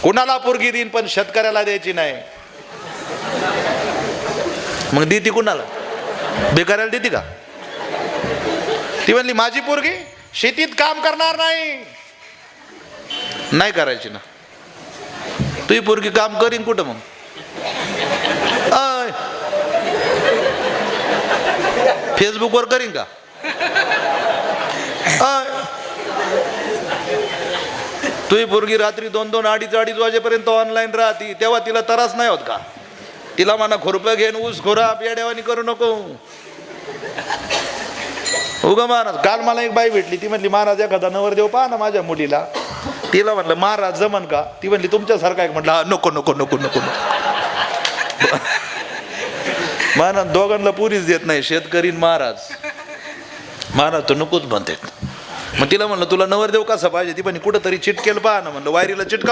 कुणाला पोरगी देईन पण शेतकऱ्याला द्यायची नाही. मग देती कुणाला? बेकाराला देती का? ती म्हणली माझी पोरगी शेतीत काम करणार नाही. नाही करायची ना. तुझी पोरगी काम करीन कुठं मग? फेसबुकवर करीन का? तुझी पोरगी रात्री 2-2, 2:30 वाजेपर्यंत ऑनलाईन राहती, तेव्हा तिला त्रास नाही होत का? तिला म्हणा खुरपं घेऊन ऊस खोरा पेड्यावानी करू नको. उगा महाराज, काल मला एक बाई भेटली, ती म्हणली महाराज एखादा नवरदेव पहा ना माझ्या मुलीला. तिला म्हणलं महाराज जमन का? ती म्हणली तुमच्यासारखा एक. म्हटलं नको नको नको नको महाराज दोघांना पुरीच देत नाही, शेतकरी महाराज. महाराज तर नकोच म्हणतात. मग तिला म्हणलं तुला नवरदेव कसा पाहिजे? ती म्हणे कुठं तरी चिटकेल पहा ना. म्हणलं वायरीला चिटका